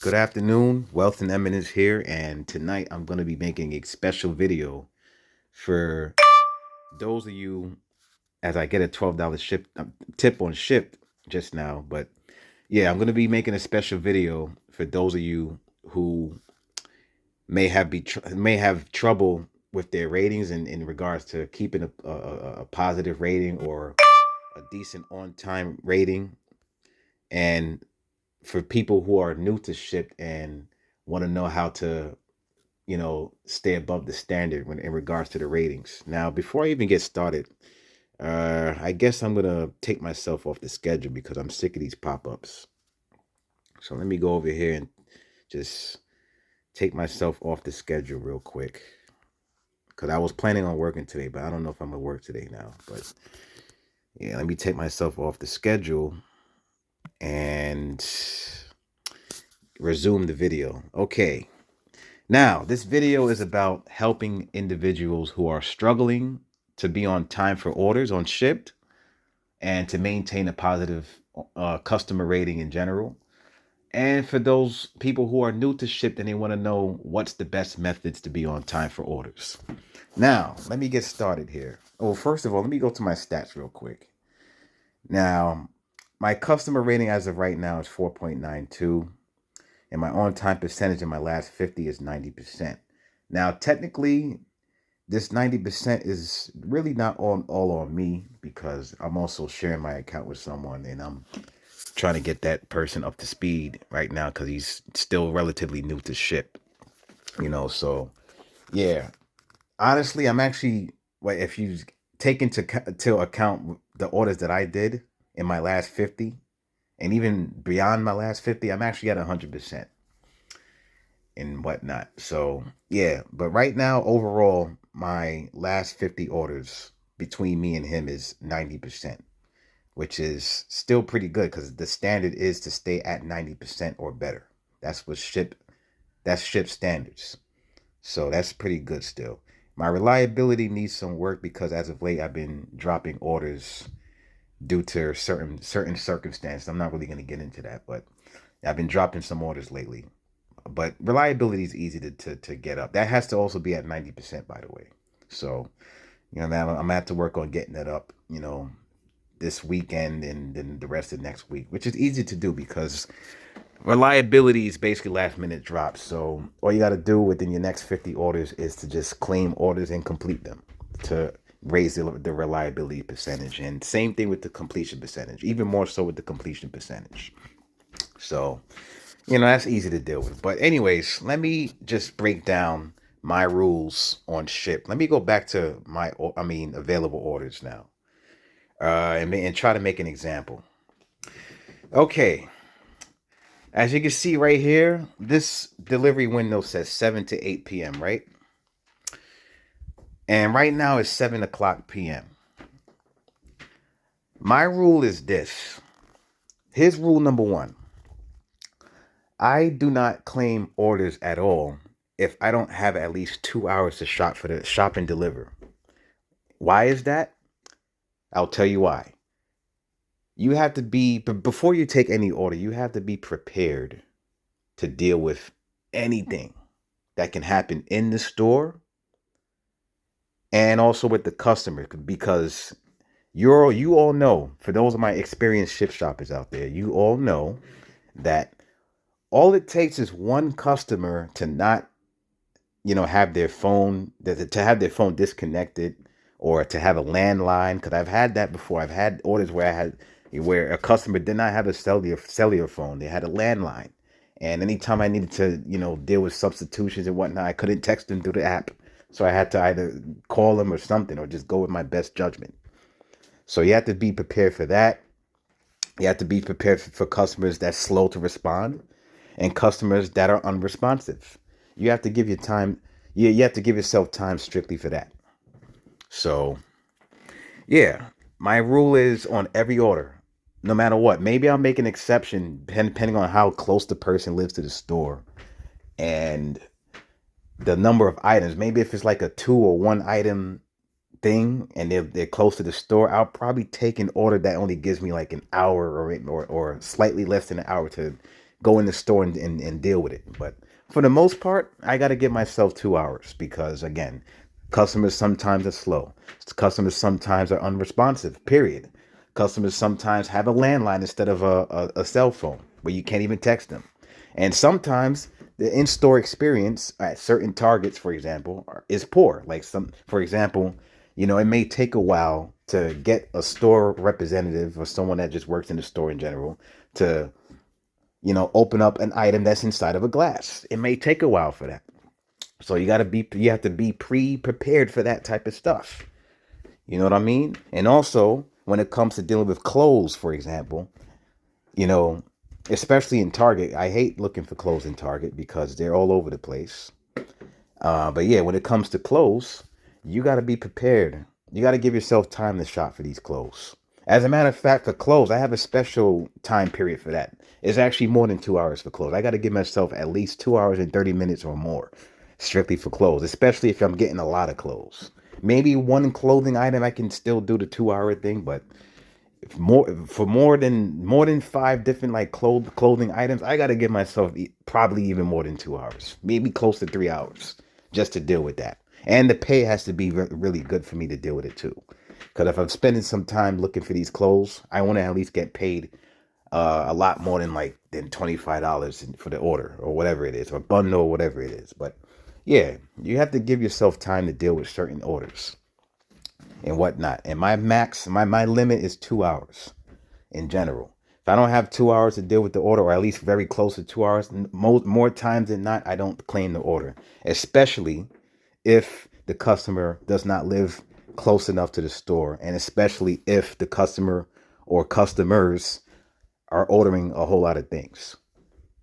Good afternoon, Wealth and Eminence here, and tonight I'm going to be making a special video for those of you, as I get a $12 ship tip on Shipt just now. But yeah, I'm going to be making a special video for those of you who may have trouble with their ratings in regards to keeping a positive rating or a decent on time rating, and for people who are new to Shipt and want to know how to stay above the standard when in regards to the ratings. Now, before I even get started, I guess I'm gonna take myself off the schedule because I'm sick of these pop-ups. So let me go over here and just take myself off the schedule real quick. Because I was planning on working today, but I don't know if I'm gonna work today now. But yeah, let me take myself off the schedule and resume the video. Okay. Now, this video is about helping individuals who are struggling to be on time for orders on Shipt and to maintain a positive customer rating in general. And for those people who are new to Shipt and they want to know what's the best methods to be on time for orders. Now, let me get started here. Oh, first of all, let me go to my stats real quick. Now, my customer rating as of right now is 4.92. And my on-time percentage in my last 50 is 90%. Now, technically, this 90% is really not all on me because I'm also sharing my account with someone and I'm trying to get that person up to speed right now because he's still relatively new to Shipt. So yeah, honestly, I'm actually, well, if you take into account the orders that I did in my last 50 and even beyond my last 50, I'm actually at 100% and whatnot. So yeah, but right now, overall, my last 50 orders between me and him is 90%, which is still pretty good because the standard is to stay at 90% or better. That's what that's Shipt standards. So that's pretty good still. My reliability needs some work because as of late I've been dropping orders due to certain circumstances. I'm not really going to get into that, but I've been dropping some orders lately. But reliability is easy to get up. That has to also be at 90%, by the way. So, man, I'm gonna have to work on getting it up, this weekend and then the rest of next week, which is easy to do because reliability is basically last minute drops. So all you got to do within your next 50 orders is to just claim orders and complete them to raise the reliability percentage. And same thing with the completion percentage, even more so with the completion percentage. So, that's easy to deal with. But anyways, let me just break down my rules on Shipt. Let me go back to available orders now, and try to make an example. Okay, as you can see right here, this delivery window says 7 to 8 p.m., right? And right now it's 7 o'clock p.m. My rule is this. Here's rule number one. I do not claim orders at all if I don't have at least 2 hours to shop and deliver. Why is that? I'll tell you why. You have to be, before you take any order, you have to be prepared to deal with anything that can happen in the store and also with the customer, because you all know, for those of my experienced Shipt shoppers out there, you all know that all it takes is one customer to not, have their phone, to have their phone disconnected or to have a landline. Because I've had that before. I've had orders where a customer did not have a cellular phone. They had a landline. And anytime I needed to, deal with substitutions and whatnot, I couldn't text them through the app. So I had to either call them or something or just go with my best judgment. So you have to be prepared for that. You have to be prepared for customers that's slow to respond and customers that are unresponsive. You have to give your time. You have to give yourself time strictly for that. So, yeah, my rule is on every order, no matter what. Maybe I'll make an exception depending on how close the person lives to the store and the number of items. Maybe if it's like a 2 or 1 item thing and they're close to the store, I'll probably take an order that only gives me like an hour or slightly less than an hour to go in the store and deal with it. But for the most part, I got to give myself 2 hours because, again, customers sometimes are slow. Customers sometimes are unresponsive, period. Customers sometimes have a landline instead of a cell phone where you can't even text them. And sometimes the in-store experience at certain targets, for example, is poor. Like for example, it may take a while to get a store representative or someone that just works in the store in general to, open up an item that's inside of a glass. It may take a while for that. So you have to be pre-prepared for that type of stuff. You know what I mean? And also, when it comes to dealing with clothes, for example, you know, especially in Target, I hate looking for clothes in Target because they're all over the place. But yeah, when it comes to clothes, you got to be prepared. You got to give yourself time to shop for these clothes. As a matter of fact, for clothes, I have a special time period for that. It's actually more than 2 hours for clothes. I got to give myself at least 2 hours and 30 minutes or more strictly for clothes, especially if I'm getting a lot of clothes. Maybe one clothing item I can still do the 2 hour thing, but if more than five different like clothing items, I got to give myself probably even more than 2 hours, maybe close to 3 hours just to deal with that. And the pay has to be really good for me to deal with it too. Because if I'm spending some time looking for these clothes, I want to at least get paid a lot more than $25 for the order or whatever it is, or bundle or whatever it is. But yeah, you have to give yourself time to deal with certain orders and whatnot. And my limit is 2 hours in general. If I don't have 2 hours to deal with the order, or at least very close to 2 hours, more times than not, I don't claim the order, especially if the customer does not live close enough to the store, and especially if the customer or customers are ordering a whole lot of things.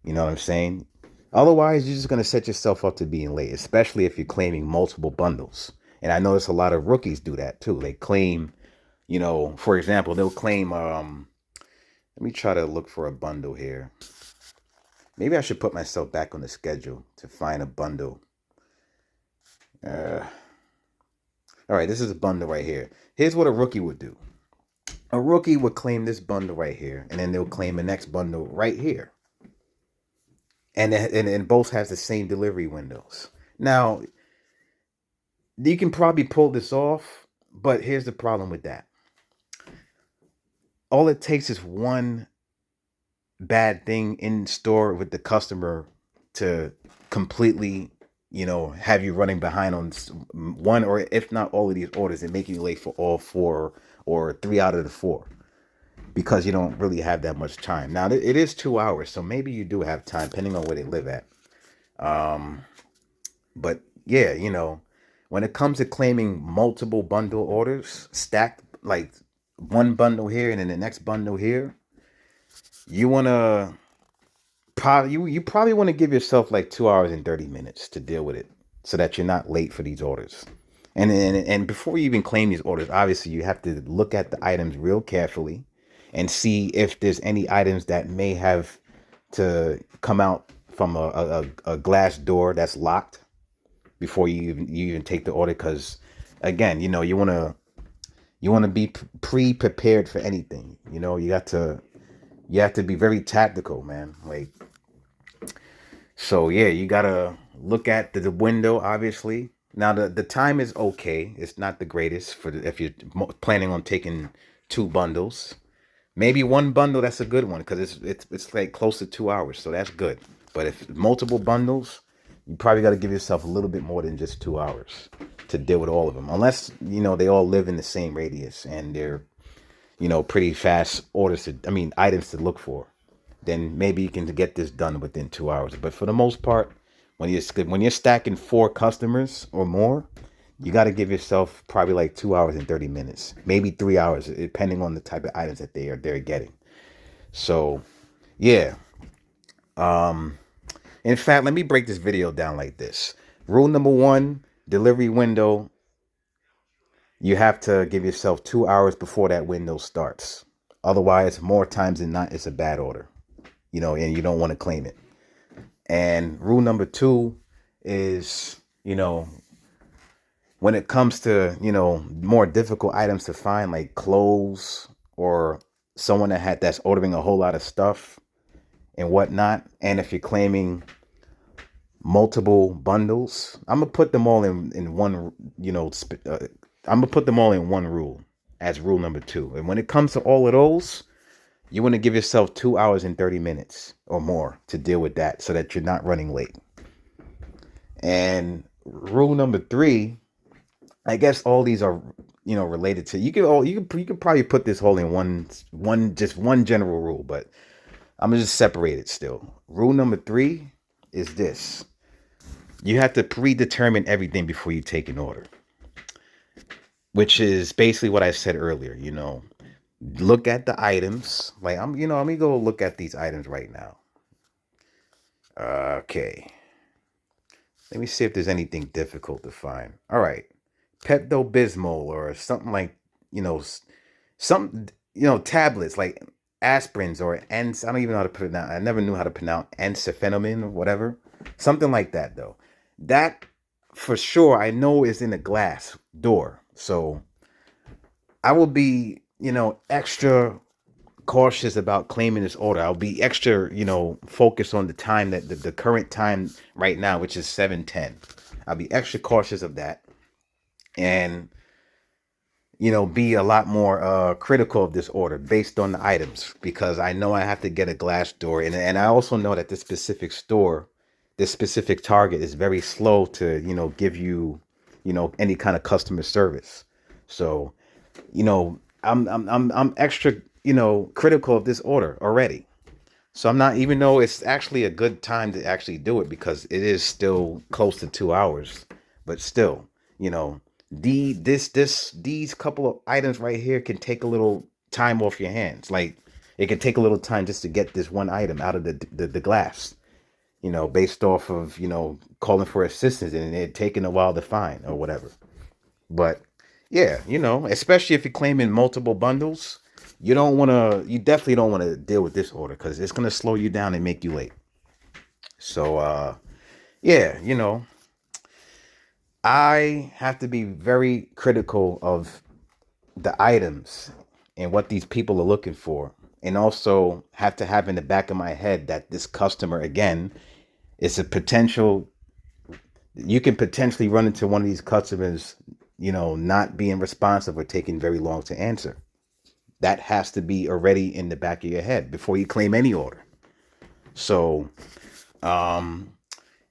You know what I'm saying? Otherwise, you're just going to set yourself up to being late, especially if you're claiming multiple bundles. And I notice a lot of rookies do that too. They claim, for example, they'll claim, let me try to look for a bundle here. Maybe I should put myself back on the schedule to find a bundle. All right, this is a bundle right here. Here's what a rookie would do. A rookie would claim this bundle right here, and then they'll claim the next bundle right here. And both has the same delivery windows. Now, you can probably pull this off, but here's the problem with that. All it takes is one bad thing in store with the customer to completely, have you running behind on one or if not all of these orders and make you late for all four or 3 out of the four because you don't really have that much time. Now, it is 2 hours, so maybe you do have time depending on where they live at. But yeah, when it comes to claiming multiple bundle orders stacked, like one bundle here and then the next bundle here, you want to you probably want to give yourself like 2 hours and 30 minutes to deal with it so that you're not late for these orders. And before you even claim these orders, obviously you have to look at the items real carefully and see if there's any items that may have to come out from a glass door that's locked before you even take the order. Because again, you want to be pre-prepared for anything. You have to be very tactical, man. Like, so yeah, you gotta look at the window, obviously. Now the time is okay. It's not the greatest if you're planning on taking two bundles. Maybe one bundle, that's a good one because it's like close to 2 hours, so that's good. But if multiple bundles, you probably got to give yourself a little bit more than just 2 hours to deal with all of them, unless they all live in the same radius and they're pretty fast items to look for. Then maybe you can get this done within 2 hours. But for the most part, when you're stacking 4 customers or more, you got to give yourself probably like 2 hours and 30 minutes, maybe 3 hours, depending on the type of items that they're getting. So, yeah. In fact, let me break this video down like this. Rule number 1, delivery window. You have to give yourself 2 hours before that window starts. Otherwise, more times than not, it's a bad order. And you don't want to claim it. And rule number 2 is, when it comes to, more difficult items to find, like clothes or someone that's ordering a whole lot of stuff and whatnot. And if you're claiming multiple bundles, I'm gonna put them all in one, I'm gonna put them all in one rule as rule number 2. And when it comes to all of those, you want to give yourself 2 hours and 30 minutes or more to deal with that so that you're not running late. And rule number 3, I guess all these are, related to, you can probably put this whole in one general rule, but I'm gonna just separate it still. Rule number 3 is this: you have to predetermine everything before you take an order, which is basically what I said earlier. Look at the items. Like let me go look at these items right now. Okay. Let me see if there's anything difficult to find. All right. Pepto Bismol or something like, some, tablets like aspirins or I don't even know how to put it down. I never knew how to pronounce acetaminophen or whatever. Something like that, though. That for sure I know is in a glass door. So I will be, extra cautious about claiming this order. I'll be extra, focused on the time that the current time right now, which is 7:10. I'll be extra cautious of that, and be a lot more critical of this order based on the items, because I know I have to get a glass door, and I also know that this specific store, this specific Target is very slow to give you any kind of customer service. So I'm extra critical of this order already. So I'm not, even though it's actually a good time to actually do it because it is still close to 2 hours, but still, these couple of items right here can take a little time off your hands. Like it can take a little time just to get this one item out of the glass, based off of, calling for assistance and it taking a while to find or whatever. But yeah, especially if you're claiming multiple bundles, you definitely don't want to deal with this order because it's going to slow you down and make you late. So, yeah, I have to be very critical of the items and what these people are looking for. And also have to have in the back of my head that this customer, again, is a potential, you can potentially run into one of these customers, not being responsive or taking very long to answer. That has to be already in the back of your head before you claim any order. So,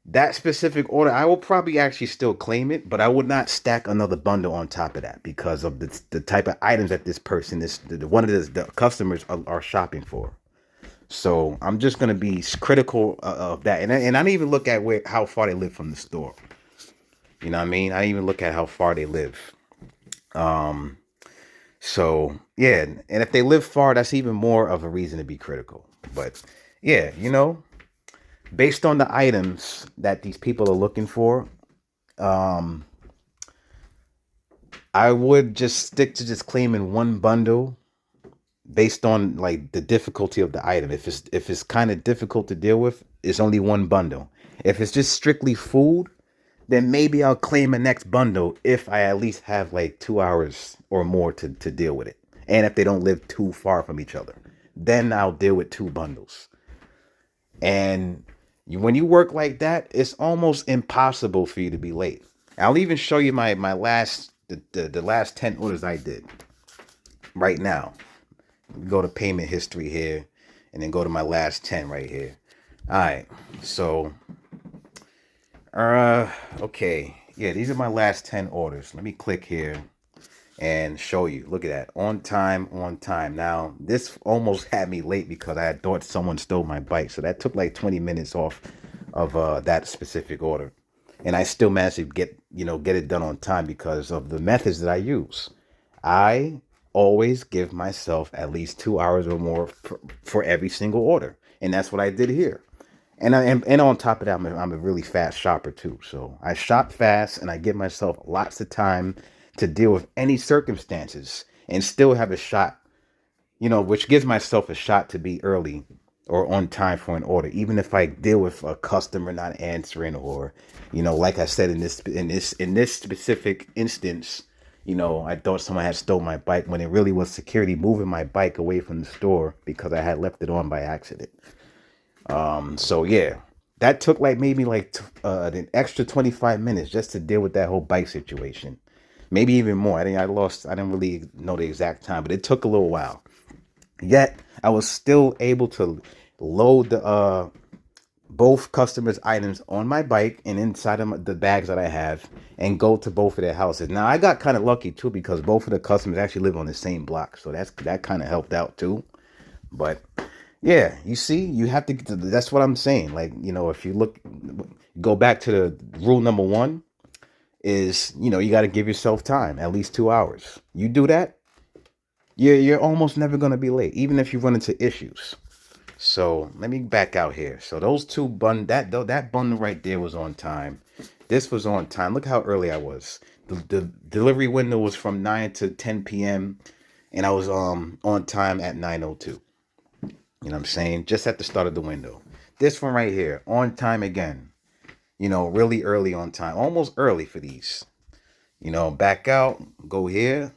that specific order, I will probably actually still claim it, but I would not stack another bundle on top of that because of the type of items that this person is, one of the customers are shopping for. So I'm just gonna be critical of that, and I don't even look at how far they live from the store. You know what I mean? I even look at how far they live. So yeah, and if they live far, that's even more of a reason to be critical. But yeah, based on the items that these people are looking for, I would just stick to just claiming one bundle based on like the difficulty of the item. If it's kind of difficult to deal with, it's only one bundle. If it's just strictly food, then maybe I'll claim a next bundle if I at least have like 2 hours or more to deal with it. And if they don't live too far from each other, then I'll deal with 2 bundles. And when you work like that, it's almost impossible for you to be late. I'll even show you my last the last 10 orders I did right now. Go to payment history here and then go to my last 10 right here. All right. So okay. Yeah, these are my last 10 orders. Let me click here and show you. Look at that. On time, on time. Now, this almost had me late because I thought someone stole my bike. So that took like 20 minutes off of that specific order. And I still managed to get it done on time because of the methods that I use. I always give myself at least 2 hours or more for every single order. And that's what I did here. And on top of that, I'm a really fast shopper too. So I shop fast and I give myself lots of time to deal with any circumstances and still have a shot, which gives myself a shot to be early or on time for an order, even if I deal with a customer not answering or, like I said in this specific instance, I thought someone had stole my bike when it really was security moving my bike away from the store because I had left it on by accident. So yeah, that took like maybe like an extra 25 minutes just to deal with that whole bike situation. Maybe even more. I didn't really know the exact time, but it took a little while. Yet I was still able to load the both customers' items on my bike and inside of the bags that I have and go to both of their houses. Now I got kind of lucky too because both of the customers actually live on the same block, so that kind of helped out too. But yeah, you see, you have to. That's what I'm saying. Like, if you go back to the rule number one is, you got to give yourself time, at least 2 hours. You do that, you're almost never gonna be late, even if you run into issues. So let me back out here. So those two that bundle right there was on time. This was on time. Look how early I was. The delivery window was from 9 to 10 p.m. and I was on time at 9:02. You know what I'm saying? Just at the start of the window. This one right here, on time again. Really early on time. Almost early for these. Back out, go here,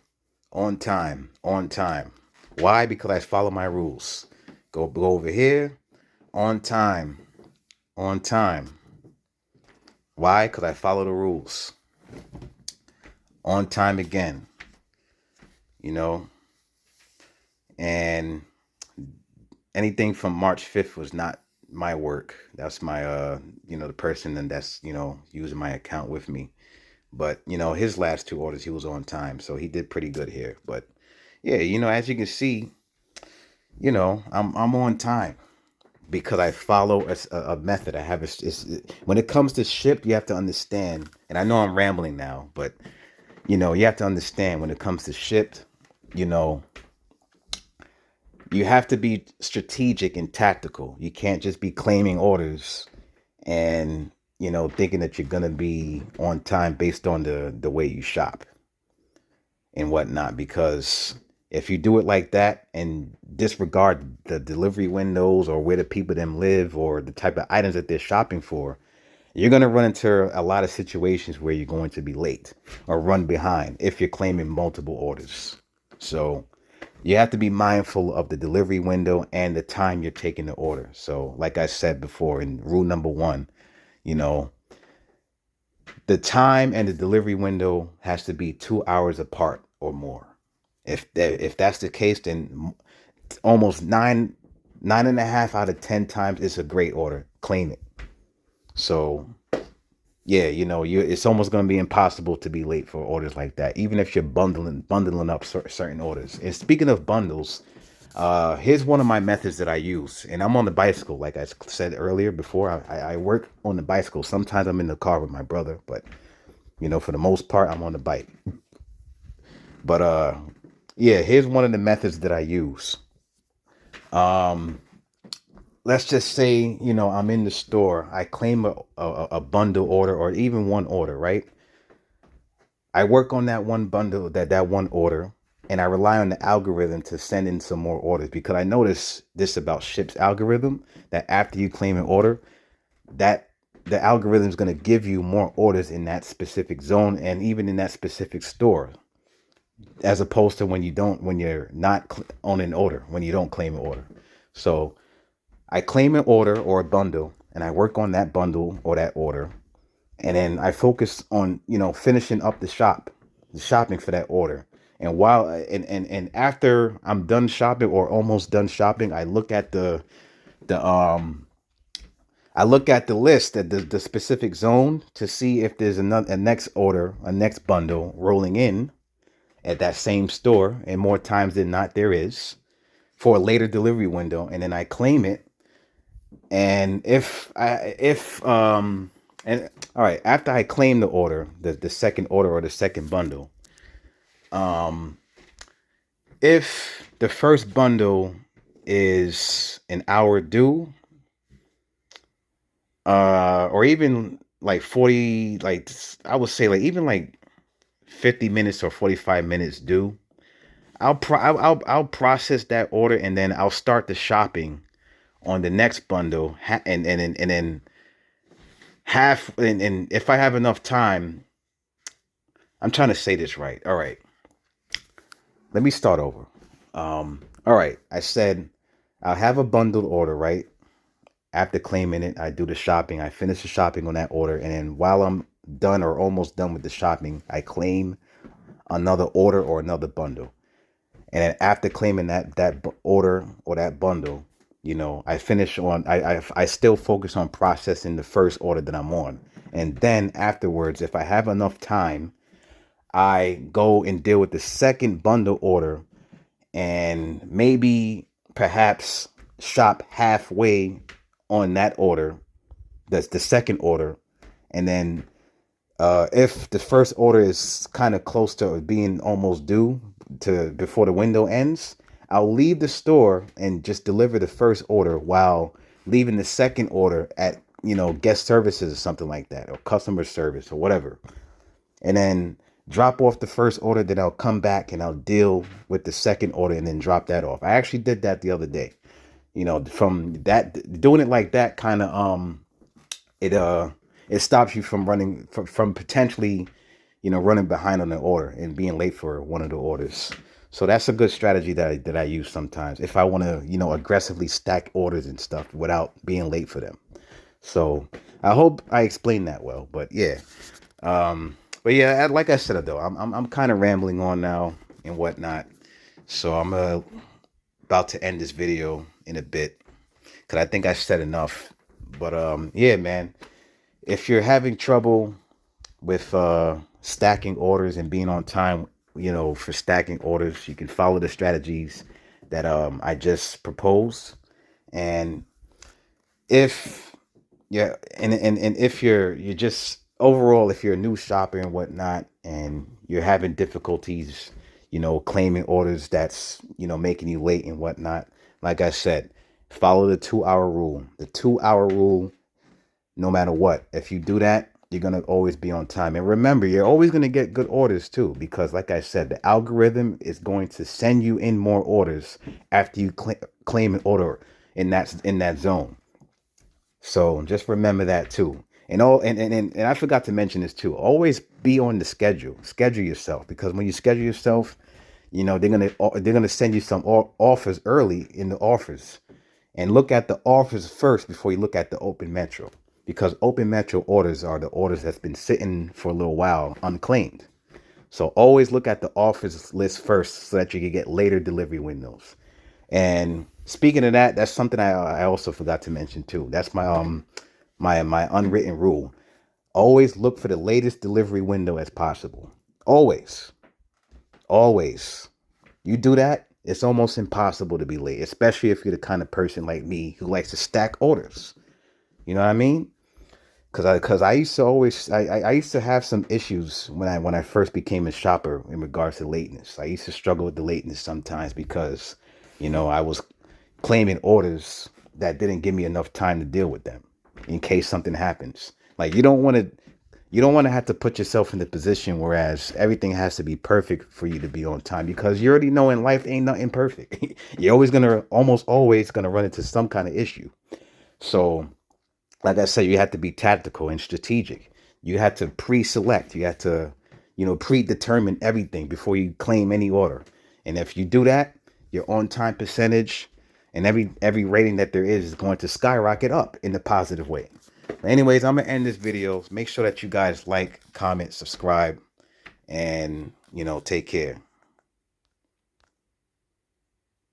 on time, on time. Why? Because I follow my rules. Go over here, on time, on time. Why? Because I follow the rules. On time again. You know, and anything from March 5th was not my work. That's my the person that's using my account with me. But his last two orders he was on time, so he did pretty good here. But yeah, as you can see, I'm on time because I follow a method. I have when it comes to Shipt, you have to understand, and I know I'm rambling now, but you have to understand when it comes to Shipt, you know, you have to be strategic and tactical. You can't just be claiming orders and thinking that you're gonna be on time based on the way you shop and whatnot. Because if you do it like that and disregard the delivery windows or where the people them live or the type of items that they're shopping for, you're gonna run into a lot of situations where you're going to be late or run behind if you're claiming multiple orders. So you have to be mindful of the delivery window and the time you're taking the order. So, like I said before, in rule number one, you know, the time and the delivery window has to be 2 hours apart or more. If that's the case, then almost nine and a half out of 10 times it's a great order. Claim it. So yeah, it's almost going to be impossible to be late for orders like that, even if you're bundling up certain orders. And speaking of bundles, here's one of my methods that I use, and I'm on the bicycle, like I said earlier before. I work on the bicycle. Sometimes I'm in the car with my brother, but for the most part, I'm on the bike. But yeah, here's one of the methods that I use. Let's just say I'm in the store. I claim a bundle order or even one order, right? I work on that one bundle, that one order, and I rely on the algorithm to send in some more orders because I notice this about Shipt's algorithm that after you claim an order, that the algorithm is going to give you more orders in that specific zone and even in that specific store, as opposed to when you're not on an order, when you don't claim an order. So I claim an order or a bundle, and I work on that bundle or that order, and then I focus on finishing up the shopping for that order. And while and after I'm done shopping or almost done shopping, the I look at the list at the specific zone to see if there's a next order, a next bundle rolling in at that same store, and more times than not there is for a later delivery window, and then I claim it. And if and all right, after I claim the order, the second order or the second bundle, if the first bundle is an hour due, or even like 40, like I would say like even like 50 minutes or 45 minutes due, I'll process that order and then I'll start the shopping on the next bundle, and then half, and if I have enough time, I'm trying to say this right. All right, let me start over. All right, I said I'll have a bundled order, right? After claiming it, I do the shopping. I finish the shopping on that order. And then while I'm done or almost done with the shopping, I claim another order or another bundle. And then after claiming that order or that bundle, I finish on. I still focus on processing the first order that I'm on, and then afterwards, if I have enough time, I go and deal with the second bundle order, and maybe perhaps shop halfway on that order. That's the second order, and then if the first order is kind of close to being almost due to before the window ends, I'll leave the store and just deliver the first order while leaving the second order at, guest services or something like that, or customer service or whatever. And then drop off the first order, then I'll come back and I'll deal with the second order and then drop that off. I actually did that the other day. From that, doing it like that kind of it it stops you from running from potentially running behind on the order and being late for one of the orders. So that's a good strategy that I use sometimes if I want to aggressively stack orders and stuff without being late for them. So I hope I explained that well. But yeah, but yeah, like I said though, I'm kind of rambling on now and whatnot. So I'm about to end this video in a bit because I think I said enough. But yeah, man, if you're having trouble with stacking orders and being on time, for stacking orders, you can follow the strategies that I just proposed. And if and if you're just overall, if you're a new shopper and whatnot, and you're having difficulties, claiming orders that's making you late and whatnot, like I said, follow the 2 hour rule. The 2 hour rule, no matter what. If you do that, you're going to always be on time. And remember, you're always going to get good orders too, because like I said, the algorithm is going to send you in more orders after you claim an order in that zone. So just remember that too. And I forgot to mention this too. Always be on the schedule. Schedule yourself, because when you schedule yourself, they're gonna send you some offers early in the offers. And look at the offers first before you look at the open metro, because open metro orders are the orders that's been sitting for a little while unclaimed. So always look at the offers list first so that you can get later delivery windows. And speaking of that, that's something I also forgot to mention too. That's my unwritten rule. Always look for the latest delivery window as possible. Always. Always. You do that, it's almost impossible to be late, especially if you're the kind of person like me who likes to stack orders. You know what I mean? Because I used to always I used to have some issues when I first became a shopper in regards to lateness. I used to struggle with the lateness sometimes because I was claiming orders that didn't give me enough time to deal with them in case something happens. Like you don't want to have to put yourself in the position whereas everything has to be perfect for you to be on time, because you already know in life ain't nothing perfect. You're almost always gonna run into some kind of issue. So like I said, you have to be tactical and strategic. You have to pre-select. You have to, predetermine everything before you claim any order. And if you do that, your on-time percentage and every rating that there is going to skyrocket up in the positive way. But anyways, I'm gonna end this video. Make sure that you guys like, comment, subscribe, and take care.